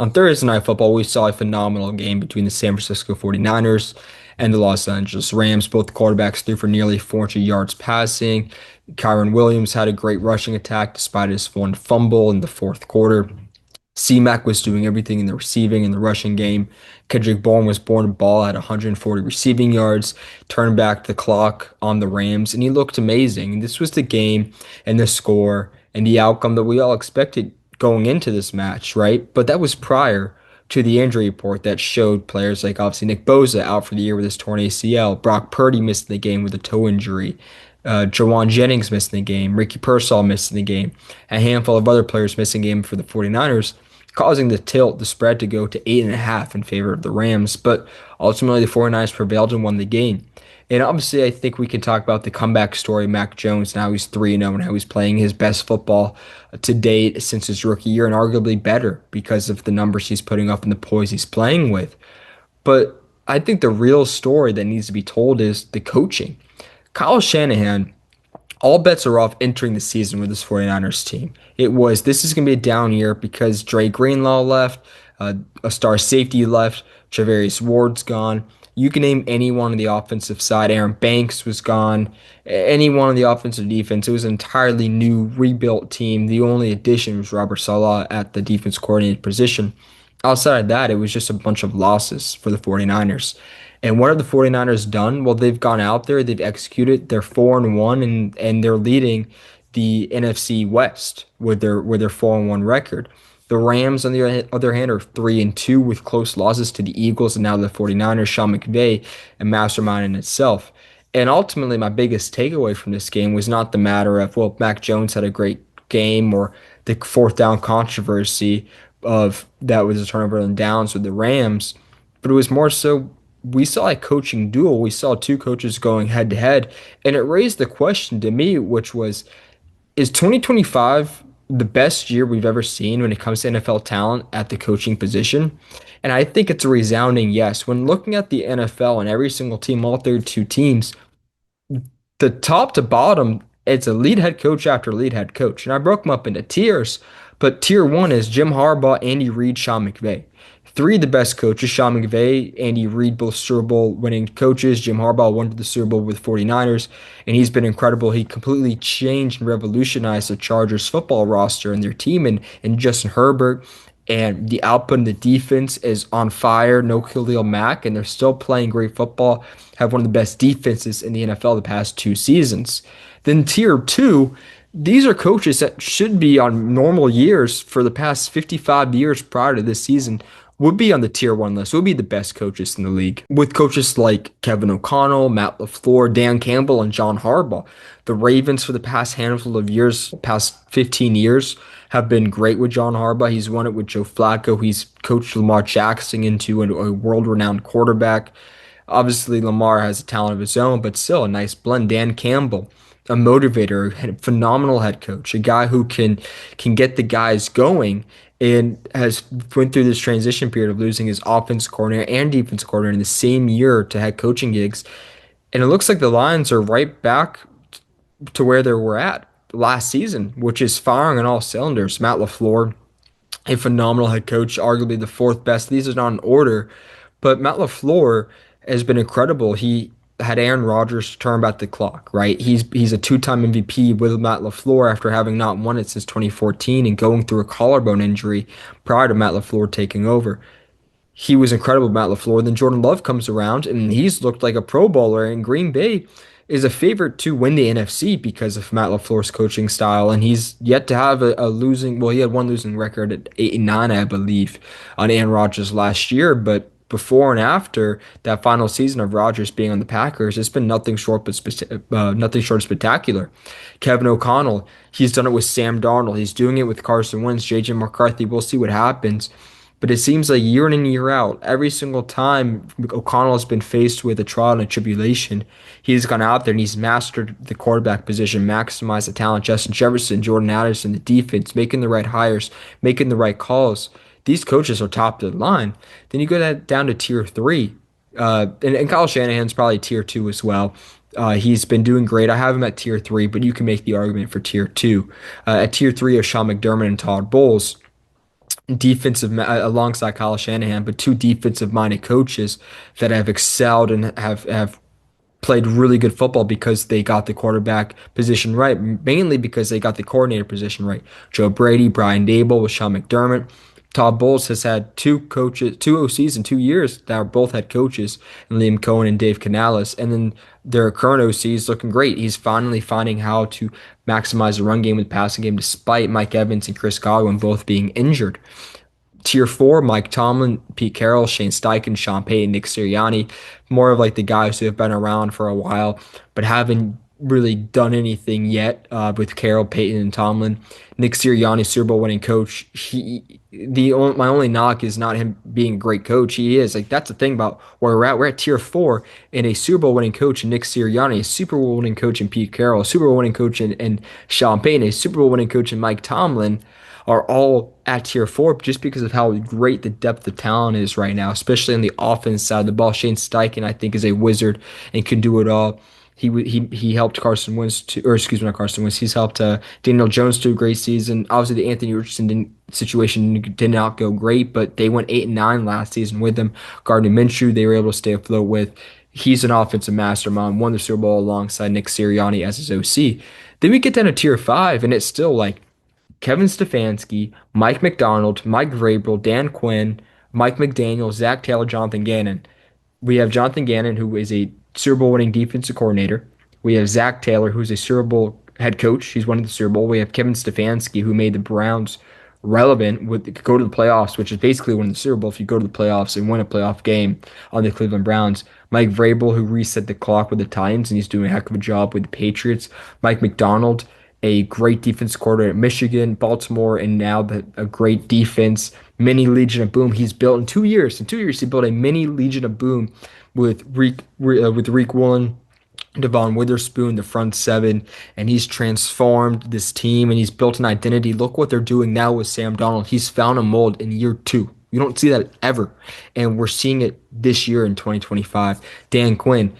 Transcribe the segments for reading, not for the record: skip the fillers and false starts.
On Thursday Night Football, we saw a phenomenal game between the San Francisco 49ers and the Los Angeles Rams. Both quarterbacks threw for nearly 400 yards passing. Kyron Williams had a great rushing attack despite his one fumble in the fourth quarter. C-Mac was doing everything in the receiving and the rushing game. Kendrick Bourne was born to ball at 140 receiving yards, turned back the clock on the Rams, and he looked amazing. And this was the game and the score and the outcome that we all expected going into this match, right? But that was prior to the injury report that showed players like obviously Nick Bosa out for the year with his torn ACL, Brock Purdy missed the game with a toe injury, Jawan Jennings missing the game, Ricky Pearsall missing the game, a handful of other players missing the game for the 49ers, causing the spread to go to 8.5 in favor of the Rams. But ultimately, the 49ers prevailed and won the game. And obviously, I think we can talk about the comeback story, Mac Jones, and how he's 3-0 and how he's playing his best football to date since his rookie year, and arguably better because of the numbers he's putting up and the poise he's playing with. But I think the real story that needs to be told is the coaching. Kyle Shanahan, all bets are off entering the season with this 49ers team. This is going to be a down year because Dre Greenlaw left, a star safety left, Travarius Ward's gone. You can name anyone on the offensive side. Aaron Banks was gone. Anyone on the offensive defense. It was an entirely new, rebuilt team. The only addition was Robert Saleh at the defense coordinator position. Outside of that, it was just a bunch of losses for the 49ers. And what have the 49ers done? Well, they've gone out there, they've executed. They're 4-1 and they're leading the NFC West with their 4-1 record. The Rams, on the other hand, are 3-2 with close losses to the Eagles and now the 49ers. Sean McVay, a mastermind in itself. And ultimately, my biggest takeaway from this game was not the matter of, well, Mac Jones had a great game or the fourth down controversy of that was a turnover and downs with the Rams, but it was more so we saw a coaching duel. We saw two coaches going head to head, and it raised the question to me, which was, is 2025 the best year we've ever seen when it comes to NFL talent at the coaching position? And I think it's a resounding yes. When looking at the NFL and every single team, all 32 teams, the top to bottom, it's a lead head coach after lead head coach. And I broke them up into tiers, but tier one is Jim Harbaugh, Andy Reid, Sean McVay. Three of the best coaches, Sean McVay, Andy Reid, both Super Bowl winning coaches. Jim Harbaugh won the Super Bowl with 49ers, and he's been incredible. He completely changed and revolutionized the Chargers football roster and their team, and Justin Herbert. And the output in the defense is on fire. No Khalil Mack, and they're still playing great football. Have one of the best defenses in the NFL the past 2 seasons. Then tier two, these are coaches that should be on normal years for the past 55 years prior to this season would be on the tier one list, would be the best coaches in the league. With coaches like Kevin O'Connell, Matt LaFleur, Dan Campbell, and John Harbaugh. The Ravens for the past handful of years, past 15 years, have been great with John Harbaugh. He's won it with Joe Flacco. He's coached Lamar Jackson into a world-renowned quarterback. Obviously, Lamar has a talent of his own, but still a nice blend. Dan Campbell, a motivator, a phenomenal head coach, a guy who can get the guys going and has went through this transition period of losing his offense coordinator and defense coordinator in the same year to head coaching gigs. And it looks like the Lions are right back to where they were at last season, which is firing on all cylinders. Matt LaFleur, a phenomenal head coach, arguably the fourth best. These are not in order, but Matt LaFleur has been incredible. He had Aaron Rodgers turn back the clock, right? He's a two-time MVP with Matt LaFleur after having not won it since 2014 and going through a collarbone injury prior to Matt LaFleur taking over. He was incredible, Matt LaFleur. Then Jordan Love comes around and he's looked like a Pro Bowler, and Green Bay is a favorite to win the NFC because of Matt LaFleur's coaching style, and he's yet to have a losing. Well, he had one losing record at 8-9, I believe, on Aaron Rodgers last year, but before and after that final season of Rodgers being on the Packers, it's been nothing short of spectacular. Kevin O'Connell, he's done it with Sam Darnold. He's doing it with Carson Wentz, JJ McCarthy. We'll see what happens. But it seems like year in and year out, every single time O'Connell has been faced with a trial and a tribulation, he's gone out there and he's mastered the quarterback position, maximized the talent. Justin Jefferson, Jordan Addison, the defense, making the right hires, making the right calls. These coaches are top of the line. Then you go down to tier three. And Kyle Shanahan's probably tier two as well. He's been doing great. I have him at tier three, but you can make the argument for tier two. At tier three are Sean McDermott and Todd Bowles. alongside Kyle Shanahan, but two defensive minded coaches that have excelled and have played really good football because they got the quarterback position right, mainly because they got the coordinator position right. Joe Brady, Brian Dable with Sean McDermott. Todd Bowles has had two coaches, two OCs in 2 years that are both head coaches, and Liam Cohen and Dave Canales. And then their current OC is looking great. He's finally finding how to maximize the run game with the passing game, despite Mike Evans and Chris Godwin both being injured. Tier four, Mike Tomlin, Pete Carroll, Shane Steichen, Sean Payton, Nick Sirianni, more of like the guys who have been around for a while, but haven't really done anything yet with Carroll, Payton, and Tomlin. Nick Sirianni, Super Bowl winning coach. My only knock is not him being a great coach. He is like that's the thing about where we're at. We're at tier four, and a Super Bowl winning coach in Nick Sirianni, a Super Bowl winning coach in Pete Carroll, a Super Bowl winning coach in Sean Payton, a Super Bowl winning coach in Mike Tomlin are all at tier four just because of how great the depth of talent is right now, especially on the offense side of the ball. Shane Steichen, I think, is a wizard and can do it all. He helped Carson Wentz to, or excuse me, not Carson Wentz. He's helped Daniel Jones to a great season. Obviously, the Anthony Richardson situation did not go great, but they went 8-9 last season with him. Gardner Minshew, they were able to stay afloat with. He's an offensive mastermind. Won the Super Bowl alongside Nick Sirianni as his OC. Then we get down to tier five, and it's still like Kevin Stefanski, Mike McDonald, Mike Vrabel, Dan Quinn, Mike McDaniel, Zach Taylor, Jonathan Gannon. We have Jonathan Gannon, who is a Super Bowl winning defensive coordinator. We have Zach Taylor, who's a Super Bowl head coach. He's won the Super Bowl. We have Kevin Stefanski, who made the Browns relevant with go to the playoffs, which is basically winning the Super Bowl if you go to the playoffs and win a playoff game on the Cleveland Browns. Mike Vrabel, who reset the clock with the Titans, and he's doing a heck of a job with the Patriots. Mike McDonald, a great defense coordinator at Michigan, Baltimore, and now a great defense. Mini Legion of Boom he's built in 2 years. In 2 years, he built a mini Legion of Boom with Reek Woolen, Devon Witherspoon, the front seven, and he's transformed this team and he's built an identity. Look what they're doing now with Sam Donald. He's found a mold in year two. You don't see that ever. And we're seeing it this year in 2025. Dan Quinn,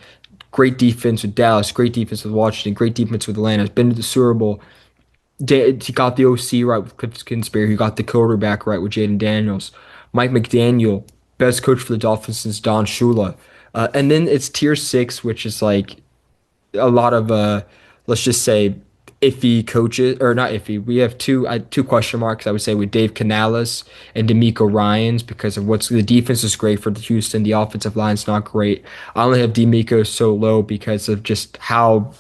great defense with Dallas, great defense with Washington, great defense with Atlanta. Has been to the Super Bowl. He got the OC right with Cliff Kingsbury. He got the quarterback right with Jaden Daniels. Mike McDaniel, best coach for the Dolphins since Don Shula. And then it's tier six, which is like a lot of let's just say iffy coaches or not iffy. We have two question marks I would say with Dave Canales and D'Amico Ryans because of what's the defense is great for the Houston, the offensive line's not great. I only have D'Amico so low because of just how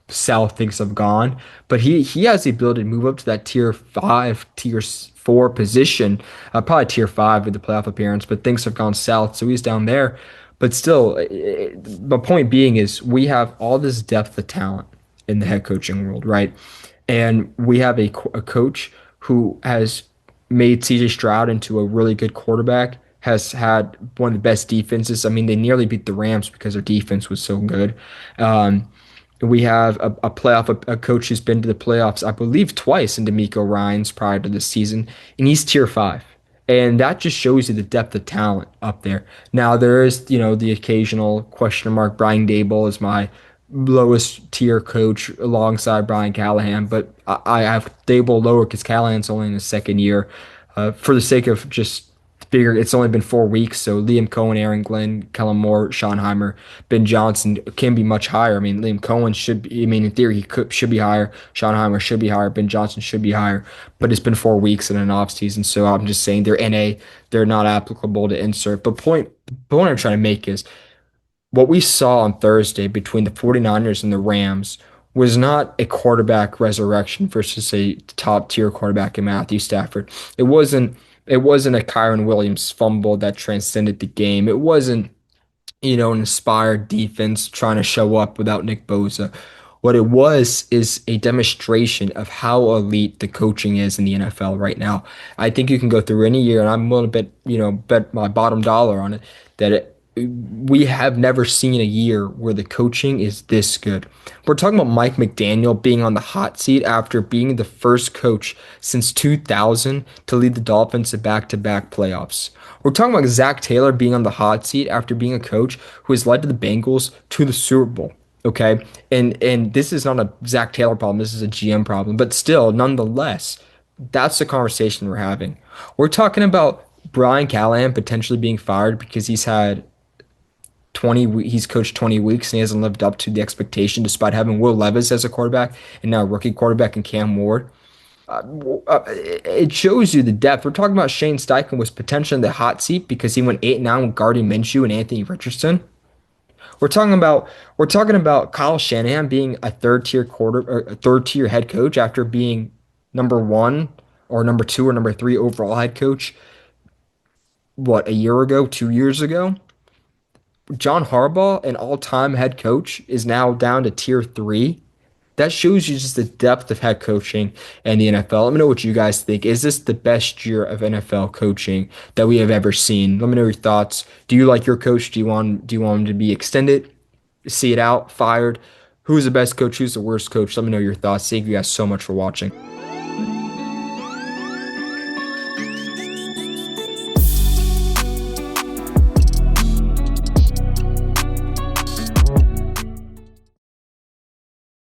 south things have gone, but he has the ability to move up to that tier five, tier four position, probably tier five with the playoff appearance, but things have gone south, so he's down there. But still, the point being is we have all this depth of talent in the head coaching world, right? And we have a coach who has made CJ Stroud into a really good quarterback, has had one of the best defenses. I mean, they nearly beat the Rams because their defense was so good. We have a coach who's been to the playoffs, I believe, twice in D'Amico Ryans prior to this season, and he's tier five. And that just shows you the depth of talent up there. Now there is, the occasional question mark. Brian Dable is my lowest tier coach alongside Brian Callahan, but I have Dable lower because Callahan's only in his second year. For the sake of just figure, it's only been 4 weeks, so Liam Cohen, Aaron Glenn, Kellen Moore, Schottenheimer, Ben Johnson can be much higher. I mean, Liam Cohen should be, I mean, in theory, should be higher. Schottenheimer should be higher. Ben Johnson should be higher, but it's been 4 weeks in an off season, so I'm just saying they're NA, they're not applicable to insert. But the point I'm trying to make is what we saw on Thursday between the 49ers and the Rams was not a quarterback resurrection versus a top tier quarterback in Matthew Stafford. It wasn't a Kyron Williams fumble that transcended the game. It wasn't, an inspired defense trying to show up without Nick Bosa. What it was is a demonstration of how elite the coaching is in the NFL right now. I think you can go through any year, and I'm willing to bet my bottom dollar on it, that we have never seen a year where the coaching is this good. We're talking about Mike McDaniel being on the hot seat after being the first coach since 2000 to lead the Dolphins to back-to-back playoffs. We're talking about Zach Taylor being on the hot seat after being a coach who has led the Bengals to the Super Bowl. Okay, and this is not a Zach Taylor problem. This is a GM problem, but still, nonetheless, That's the conversation we're having. We're talking about Brian Callahan potentially being fired because he's coached 20 weeks and he hasn't lived up to the expectation despite having Will Levis as a quarterback and now a rookie quarterback in Cam Ward. It shows you the depth. We're talking about Shane Steichen was potentially in the hot seat because he went 8-9 with Gardner Minshew and Anthony Richardson. We're talking about we're talking about Kyle Shanahan being a third tier head coach after being number one or number two or number three overall head coach, what, a year ago, 2 years ago? John Harbaugh, an all-time head coach, is now down to tier three. That shows you just the depth of head coaching in the NFL. Let me know what you guys think. Is this the best year of NFL coaching that we have ever seen? Let me know your thoughts. Do you like your coach? Do you want him to be extended, see it out, fired? Who's the best coach? Who's the worst coach? Let me know your thoughts. Thank you guys so much for watching.